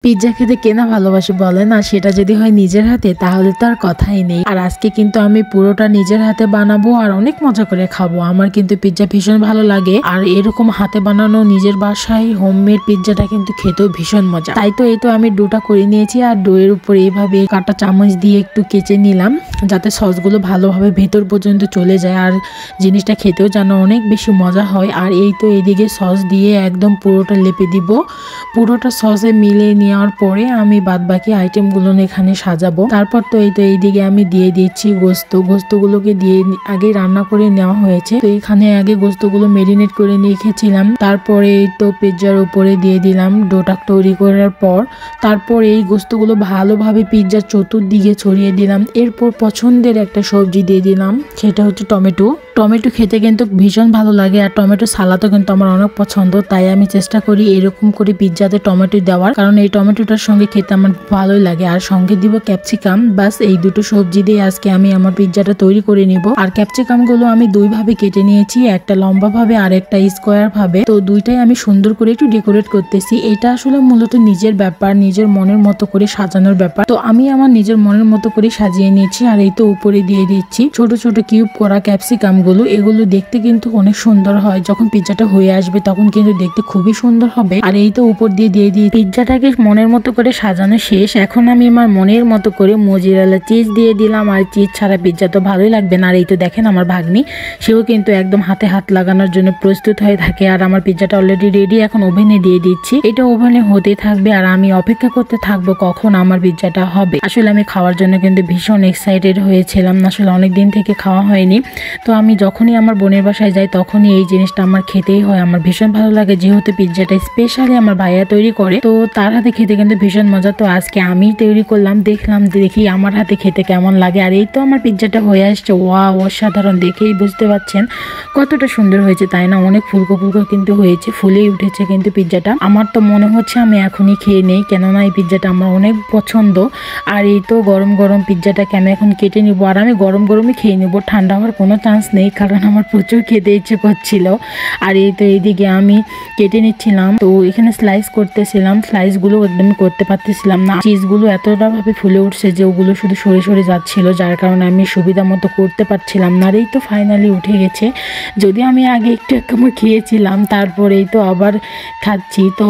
Pizza খেতে কে না ভালোবাসে বলে না, সেটা যদি হয় নিজের হাতে তাহলে তো আর কথাই নেই। আর আজকে কিন্তু আমি পুরোটা নিজের হাতে বানাবো আর অনেক মজা করে খাবো। আমার কিন্তু পিৎজা ভীষণ ভালো লাগে, আর এরকম হাতে বানানো নিজের বাসায় হোমমেড পিৎজাটা কিন্তু খেতেও ভীষণ মজা। তাই তো এই তো আমি ডোটা করে নিয়েছি, আর ডোয়ের উপর এইভাবে কাঁটা চামচ দিয়ে একটু কেচে নিলাম যাতে সসগুলো ভালোভাবে ভেতর পর্যন্ত চলে যায়, আর জিনিসটা খেতেও যেন অনেক বেশি মজা হয়। আর এই তো এইদিকে সস দিয়ে একদম পুরোটা লেপে দিব। পুরোটা সসে মিলিয়ে নেওয়ার পরে আমি বাদ বাকি আইটেমগুলো এখানে সাজাবো। তারপর তো এই তো এইদিকে আমি দিয়ে দিচ্ছি গোস্তগুলোকে দিয়ে আগে রান্না করে নেওয়া হয়েছে। তো এখানে আগে গোস্তগুলো মেরিনেট করে রেখেছিলাম, তারপরে এই তো পিৎজার উপরে দিয়ে দিলাম ডোটা তৈরি করার পর। তারপর এই গোস্তগুলো ভালোভাবে পিৎজার চতুর্দিকে ছড়িয়ে দিলাম। এরপর পছন্দের একটা সবজি দিয়ে দিলাম, সেটা হচ্ছে টমেটো। টমেটো খেতে কিন্তু ভীষণ ভালো লাগে, আর টমেটো সালাদও কিন্তু আমার অনেক পছন্দ। তাই আমি চেষ্টা করি এরকম করে পিৎজাতে টমেটো দেওয়ার, কারণ এই টমেটোটার সঙ্গে খেতে আমার ভালোই লাগে। আর সঙ্গে দিব ক্যাপসিকাম। বাস এই দুটো সবজি দিয়ে আজকে আমি আমার পিৎজাটা তৈরি করে নিব। আর ক্যাপসিকাম গুলো আমি দুই ভাবে কেটে নিয়েছি, একটা লম্বা ভাবে আর একটা স্কোয়ার ভাবে। তো দুইটাই আমি সুন্দর করে একটু ডেকোরেট করতেছি। এটা আসলে মূলত নিজের ব্যাপার, নিজের মনের মতো করে সাজানোর ব্যাপার। তো আমি আমার নিজের মনের মতো করে সাজিয়ে নিয়েছি। আর এই তো উপরে দিয়ে দিচ্ছি ছোট ছোট কিউব করা ক্যাপসিকাম গুলো। এগুলো দেখতে কিন্তু অনেক সুন্দর হয়, যখন পিৎজাটা হয়ে আসবে তখন কিন্তু দেখতে খুবই সুন্দর হবে। আর এই তো উপর দিয়ে পিৎজাটাকে মনের মতো করে সাজানো শেষ। এখন আমি আমার মনের মতো করে মোজারেলা চিজ দিয়ে দিলাম, আর চিজ ছাড়া পিৎজা তো ভালোই লাগবে না। আর এই তো দেখেন আমার ভাগ্নি, সেও কিন্তু একদম হাতে হাত লাগানোর জন্য প্রস্তুত হয়ে থাকে। আর আমার পিৎজাটা অলরেডি রেডি, এখন ওভেনে দিয়ে দিচ্ছি। এটা ওভেনে হতে থাকবে আর আমি অপেক্ষা করতে থাকবো কখন আমার পিৎজাটা হবে। আসলে আমি খাওয়ার জন্য কিন্তু ভীষণ এক্সাইটেড হয়েছিলাম, আসলে অনেক দিন থেকে খাওয়া হয়নি। তো আমি যখনই আমার বোনের বাসায় যাই তখনই এই জিনিসটা আমার খেতেই হয়। আমার ভীষণ ভালো লাগে, যেহেতু পিৎজাটা স্পেশালি আমার ভাইয়া তৈরি করে, তো তার হাতে খেতে কিন্তু ভীষণ মজা। তো আজকে আমি তৈরি করলাম, দেখি আমার হাতে খেতে কেমন লাগে। আর এই তো আমার পিৎজাটা হয়ে আসছে। ওয়াও, অসাধারণ! দেখেই বুঝতে পারছেন কতটা সুন্দর হয়েছে, তাই না? অনেক ফুলকো ফুলকো কিন্তু হয়েছে, ফুলেই উঠেছে কিন্তু পিৎজাটা। আমার তো মনে হচ্ছে আমি এখনই খেয়ে নেই, কেননা এই পিৎজাটা আমার অনেক পছন্দ। আর এই তো গরম গরম পিৎজাটাকে আমি এখন কেটে নিব, আর আমি গরম গরমই খেয়ে নিব, ঠান্ডা হওয়ার কোনো চান্স নেই, কারণ আমার প্রচুর খেতে ইচ্ছে করছিল। আর এই তো এইদিকে আমি কেটে নিচ্ছিলাম, তো এখানে স্লাইস করতেছিলাম। স্লাইসগুলো একদমই করতে পারতেছিলাম না, চিজগুলো এতটা ভাবে ফুলে উঠছে যে ওগুলো শুধু সরে সরে যাচ্ছিল, যার কারণে আমি সুবিধা মতো করতে পারছিলাম না। আর এই তো ফাইনালি উঠে গেছে, যদি আমি আগে একটু কামড় খেয়েছিলাম, তারপরেই তো আবার খাচ্ছি। তো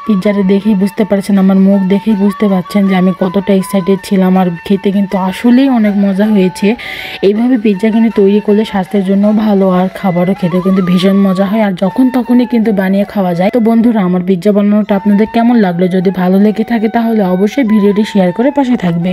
পিৎজাটা দেখেই বুঝতে পারছেন, আমার মুখ দেখেই বুঝতে পারছেন যে আমি কতটা এক্সাইটেড ছিলাম। আর খেতে কিন্তু আসলেই অনেক মজা হয়েছে। এইভাবে পিৎজা কিন্তু তৈরি করলে স্বাস্থ্যের জন্য ভালো, আর খাবারও খেতে কিন্তু ভীষণ মজা হয়, আর যখন তখনই কিন্তু বানিয়ে খাওয়া যায়। তো বন্ধুরা, আমার পিৎজা বানানোটা আপনাদের কেমন লাগলো? যদি ভালো লেগে থাকে তাহলে অবশ্যই ভিডিওটি শেয়ার করে পাশে থাকবে।